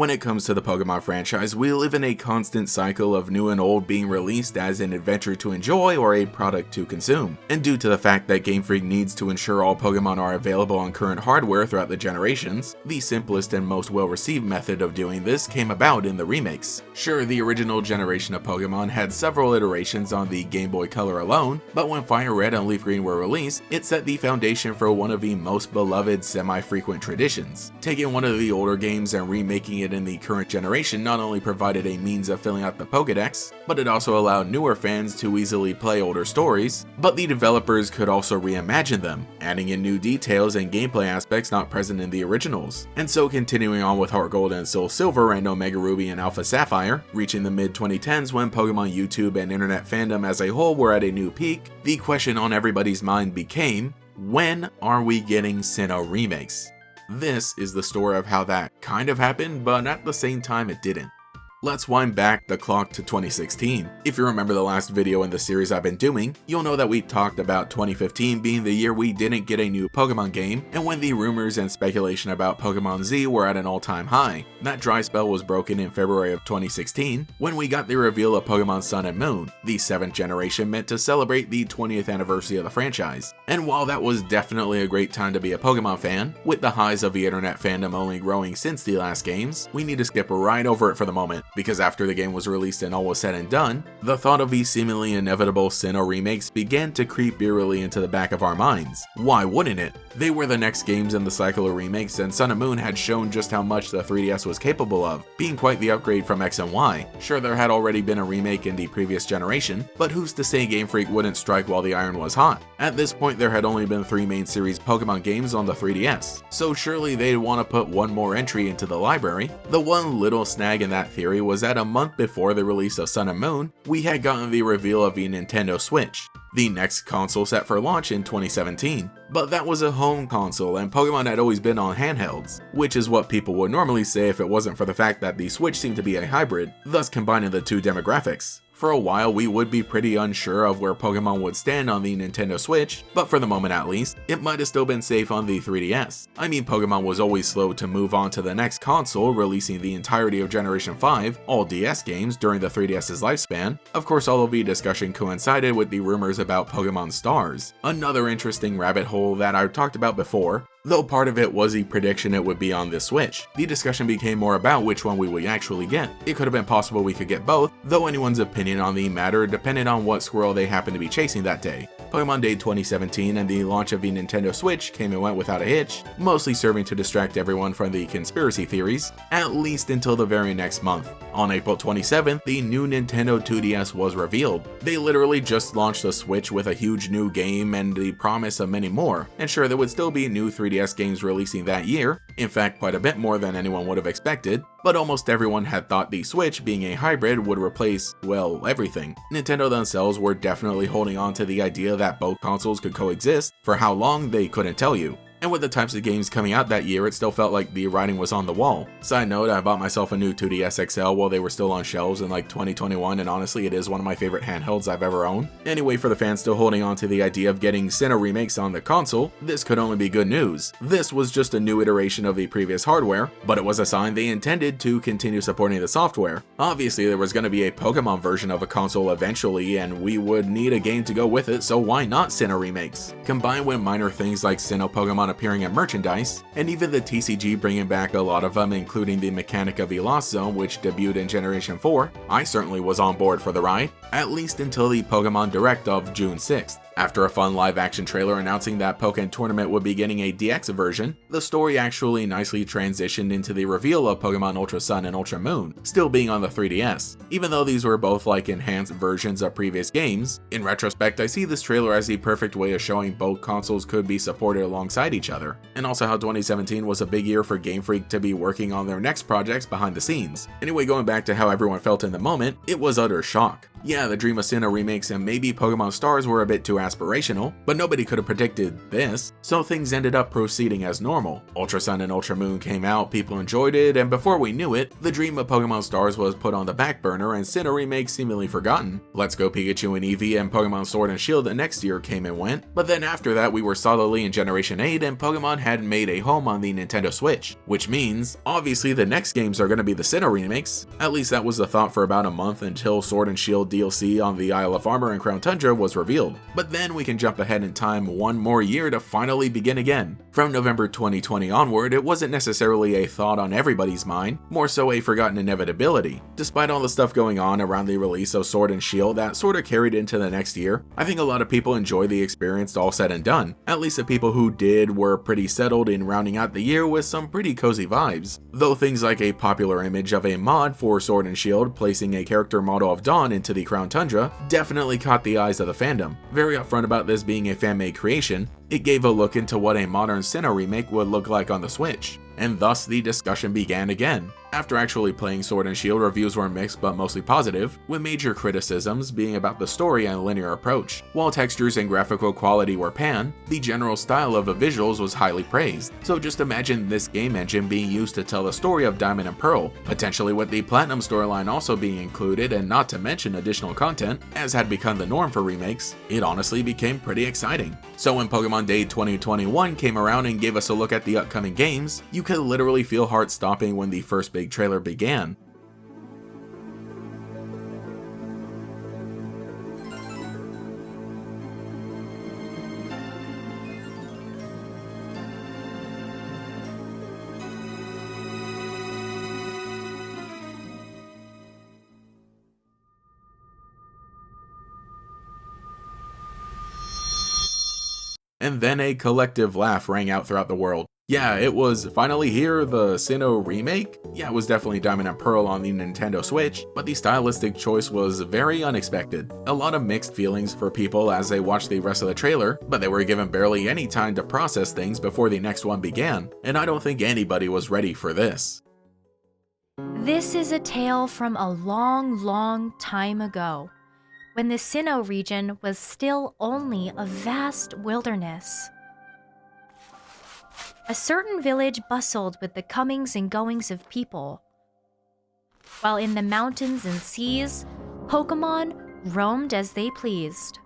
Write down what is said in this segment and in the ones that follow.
When it comes to the Pokemon franchise, we live in a constant cycle of new and old being released as an adventure to enjoy or a product to consume. And due to the fact that Game Freak needs to ensure all Pokemon are available on current hardware throughout the generations, the simplest and most well-received method of doing this came about in the remakes. Sure, the original generation of Pokemon had several iterations on the Game Boy Color alone, but when Fire Red and Leaf Green were released, it set the foundation for one of the most beloved semi-frequent traditions. Taking one of the older games and remaking it in the current generation not only provided a means of filling out the Pokédex, but it also allowed newer fans to easily play older stories, but the developers could also reimagine them, adding in new details and gameplay aspects not present in the originals. And so continuing on with Heart Gold and Soul Silver and Omega Ruby and Alpha Sapphire, reaching the mid-2010s when Pokemon YouTube and internet fandom as a whole were at a new peak, the question on everybody's mind became, when are we getting Sinnoh remakes? This is the story of how that kind of happened, but at the same time it didn't. Let's wind back the clock to 2016. If you remember the last video in the series I've been doing, you'll know that we talked about 2015 being the year we didn't get a new Pokemon game, and when the rumors and speculation about Pokemon Z were at an all-time high. That dry spell was broken in February of 2016, when we got the reveal of Pokemon Sun and Moon, the 7th generation meant to celebrate the 20th anniversary of the franchise. And while that was definitely a great time to be a Pokemon fan, with the highs of the internet fandom only growing since the last games, we need to skip right over it for the moment. Because after the game was released and all was said and done, the thought of the seemingly inevitable Sinnoh remakes began to creep eerily into the back of our minds. Why wouldn't it? They were the next games in the cycle of remakes, and Sun and Moon had shown just how much the 3DS was capable of, being quite the upgrade from X and Y. Sure, there had already been a remake in the previous generation, but who's to say Game Freak wouldn't strike while the iron was hot? At this point, there had only been 3 main series Pokemon games on the 3DS, so surely they'd want to put one more entry into the library. The one little snag in that theory was that a month before the release of Sun and Moon, we had gotten the reveal of the Nintendo Switch, the next console set for launch in 2017. But that was a home console, and Pokemon had always been on handhelds, which is what people would normally say if it wasn't for the fact that the Switch seemed to be a hybrid, thus combining the two demographics. For a while, we would be pretty unsure of where Pokemon would stand on the Nintendo Switch, but for the moment at least, it might have still been safe on the 3DS. I mean, Pokemon was always slow to move on to the next console, releasing the entirety of Generation 5, all DS games, during the 3DS's lifespan. Of course, all of the discussion coincided with the rumors about Pokemon Stars, another interesting rabbit hole that I've talked about before. Though part of it was the prediction it would be on this Switch, the discussion became more about which one we would actually get. It could have been possible we could get both, though anyone's opinion on the matter depended on what squirrel they happened to be chasing that day. Pokemon Day 2017 and the launch of the Nintendo Switch came and went without a hitch, mostly serving to distract everyone from the conspiracy theories, at least until the very next month. On April 27th, the new Nintendo 2DS was revealed. They literally just launched the Switch with a huge new game and the promise of many more, and sure, there would still be new 3DS games releasing that year, in fact quite a bit more than anyone would have expected, but almost everyone had thought the Switch, being a hybrid, would replace, well, everything. Nintendo themselves were definitely holding on to the idea that both consoles could coexist. For how long, they couldn't tell you. And with the types of games coming out that year, it still felt like the writing was on the wall. Side note, I bought myself a new 2DS XL while they were still on shelves in like 2021, and honestly it is one of my favorite handhelds I've ever owned. Anyway, for the fans still holding on to the idea of getting Sinnoh remakes on the console, this could only be good news. This was just a new iteration of the previous hardware, but it was a sign they intended to continue supporting the software. Obviously there was going to be a Pokemon version of a console eventually, and we would need a game to go with it, so why not Sinnoh remakes? Combined with minor things like Sinnoh Pokemon appearing in merchandise, and even the TCG bringing back a lot of them, including the mechanic of the Lost Zone, which debuted in Generation 4, I certainly was on board for the ride, at least until the Pokemon Direct of June 6th. After a fun live-action trailer announcing that Pokken Tournament would be getting a DX version, the story actually nicely transitioned into the reveal of Pokemon Ultra Sun and Ultra Moon, still being on the 3DS. Even though these were both like enhanced versions of previous games, in retrospect I see this trailer as the perfect way of showing both consoles could be supported alongside each other, and also how 2017 was a big year for Game Freak to be working on their next projects behind the scenes. Anyway, going back to how everyone felt in the moment, it was utter shock. Yeah, the Dream of Sinnoh remakes and maybe Pokemon Stars were a bit too aspirational, but nobody could have predicted this, so things ended up proceeding as normal. Ultra Sun and Ultra Moon came out, people enjoyed it, and before we knew it, the dream of Pokemon Stars was put on the back burner and Sinnoh Remake seemingly forgotten. Let's Go Pikachu and Eevee and Pokemon Sword and Shield the next year came and went, but then after that we were solidly in Generation 8 and Pokemon had made a home on the Nintendo Switch, which means, obviously the next games are going to be the Sinnoh remakes. At least that was the thought for about a month until Sword and Shield DLC on the Isle of Armor and Crown Tundra was revealed. But then we can jump ahead in time one more year to finally begin again. From November 2020 onward, it wasn't necessarily a thought on everybody's mind, more so a forgotten inevitability. Despite all the stuff going on around the release of Sword and Shield that sorta carried into the next year, I think a lot of people enjoyed the experience all said and done. At least the people who did were pretty settled in rounding out the year with some pretty cozy vibes. Though things like a popular image of a mod for Sword and Shield placing a character model of Dawn into the Crown Tundra definitely caught the eyes of the fandom. Very upfront about this being a fan-made creation, it gave a look into what a modern Sinnoh remake would look like on the Switch, and thus the discussion began again. After actually playing Sword and Shield, reviews were mixed but mostly positive, with major criticisms being about the story and linear approach. While textures and graphical quality were panned, the general style of the visuals was highly praised. So just imagine this game engine being used to tell the story of Diamond and Pearl, potentially with the Platinum storyline also being included, and not to mention additional content, as had become the norm for remakes. It honestly became pretty exciting. So when Pokemon Day 2021 came around and gave us a look at the upcoming games, you could literally feel heart stopping when the first big trailer began. And then a collective laugh rang out throughout the world. Yeah, it was finally here, the Sinnoh Remake? Yeah, it was definitely Diamond and Pearl on the Nintendo Switch, but the stylistic choice was very unexpected. A lot of mixed feelings for people as they watched the rest of the trailer, but they were given barely any time to process things before the next one began, and I don't think anybody was ready for this. This is a tale from a long, long time ago, when the Sinnoh region was still only a vast wilderness. A certain village bustled with the comings and goings of people, while in the mountains and seas, Pokemon roamed as they pleased.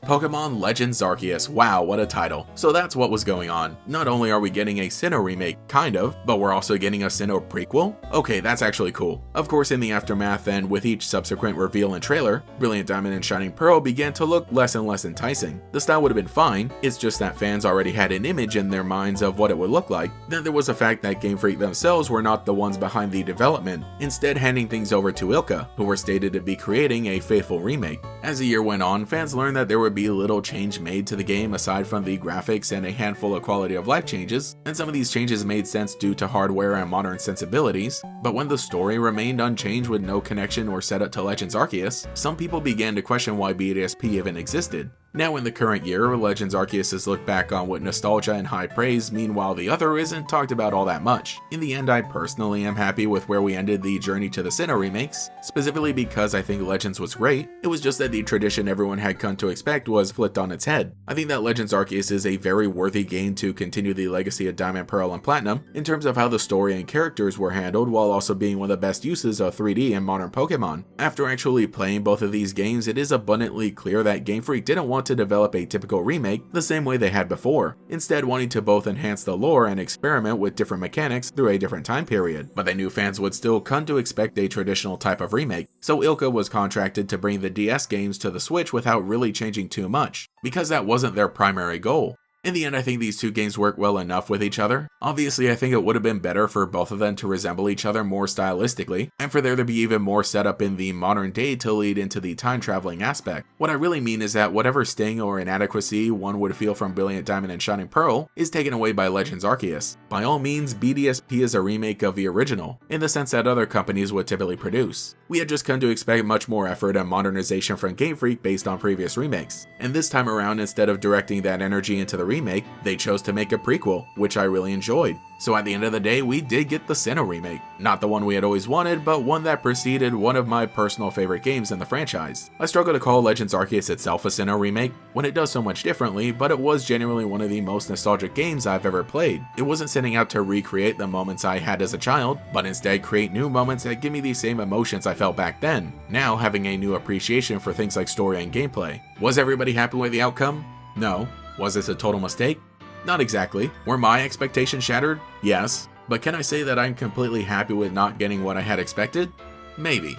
Pokemon Legends Arceus, wow, what a title. So that's what was going on. Not only are we getting a Sinnoh remake, kind of, but we're also getting a Sinnoh prequel? Okay, that's actually cool. Of course, in the aftermath and with each subsequent reveal and trailer, Brilliant Diamond and Shining Pearl began to look less and less enticing. The style would have been fine, it's just that fans already had an image in their minds of what it would look like. Then there was the fact that Game Freak themselves were not the ones behind the development, instead handing things over to ILCA, who were stated to be creating a faithful remake. As the year went on, fans learned that there would be little change made to the game aside from the graphics and a handful of quality of life changes, and some of these changes made sense due to hardware and modern sensibilities, but when the story remained unchanged with no connection or setup to Legends Arceus, some people began to question why BDSP even existed. Now in the current year, Legends Arceus is looked back on with nostalgia and high praise, meanwhile the other isn't talked about all that much. In the end, I personally am happy with where we ended the journey to the Sinnoh remakes, specifically because I think Legends was great. It was just that the tradition everyone had come to expect was flipped on its head. I think that Legends Arceus is a very worthy game to continue the legacy of Diamond, Pearl, and Platinum in terms of how the story and characters were handled, while also being one of the best uses of 3D in modern Pokemon. After actually playing both of these games, it is abundantly clear that Game Freak didn't want to develop a typical remake the same way they had before, instead wanting to both enhance the lore and experiment with different mechanics through a different time period. But they knew fans would still come to expect a traditional type of remake, so ILCA was contracted to bring the DS games to the Switch without really changing too much, because that wasn't their primary goal. In the end, I think these two games work well enough with each other. Obviously, I think it would have been better for both of them to resemble each other more stylistically, and for there to be even more setup in the modern day to lead into the time traveling aspect. What I really mean is that whatever sting or inadequacy one would feel from Brilliant Diamond and Shining Pearl is taken away by Legends Arceus. By all means, BDSP is a remake of the original, in the sense that other companies would typically produce. We had just come to expect much more effort and modernization from Game Freak based on previous remakes, and this time around, instead of directing that energy into the remake, they chose to make a prequel, which I really enjoyed. So at the end of the day, we did get the Sinnoh remake. Not the one we had always wanted, but one that preceded one of my personal favorite games in the franchise. I struggle to call Legends Arceus itself a Sinnoh remake, when it does so much differently, but it was genuinely one of the most nostalgic games I've ever played. It wasn't setting out to recreate the moments I had as a child, but instead create new moments that give me the same emotions I felt back then, now having a new appreciation for things like story and gameplay. Was everybody happy with the outcome? No. Was this a total mistake? Not exactly. Were my expectations shattered? Yes. But can I say that I'm completely happy with not getting what I had expected? Maybe.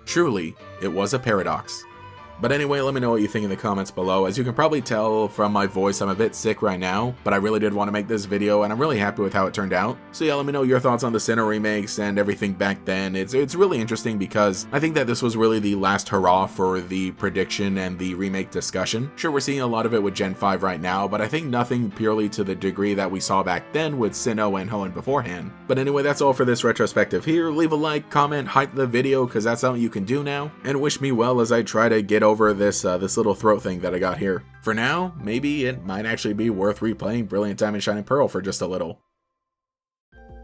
Truly, it was a paradox. But anyway, let me know what you think in the comments below. As you can probably tell from my voice, I'm a bit sick right now, but I really did want to make this video and I'm really happy with how it turned out. So yeah, let me know your thoughts on the Sinnoh remakes and everything back then. It's really interesting because I think that this was really the last hurrah for the prediction and the remake discussion. Sure, we're seeing a lot of it with Gen 5 right now, but I think nothing purely to the degree that we saw back then with Sinnoh and Hoenn beforehand. But anyway, that's all for this retrospective here. Leave a like, comment, hype the video because that's something you can do now, and wish me well as I try to get over this little throat thing that I got here. For now, maybe it might actually be worth replaying Brilliant Diamond Shining Pearl for just a little.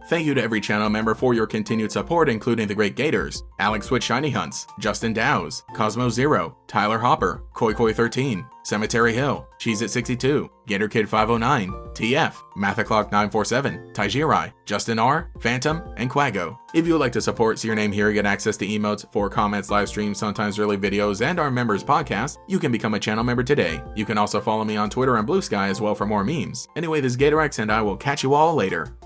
Thank you to every channel member for your continued support, including the Great Gators, Alex with Shiny Hunts, Justin Dows, Cosmo Zero, Tyler Hopper, Koi13, Cemetery Hill, Cheez-It62, GatorKid509, TF, Mathaclock947, Taijirai, Justin R, Phantom, and Quago. If you would like to support, see your name here, get access to emotes, for comments, live streams, sometimes early videos, and our members podcast, you can become a channel member today. You can also follow me on Twitter and Blue Sky as well for more memes. Anyway, this is GatorX, and I will catch you all later.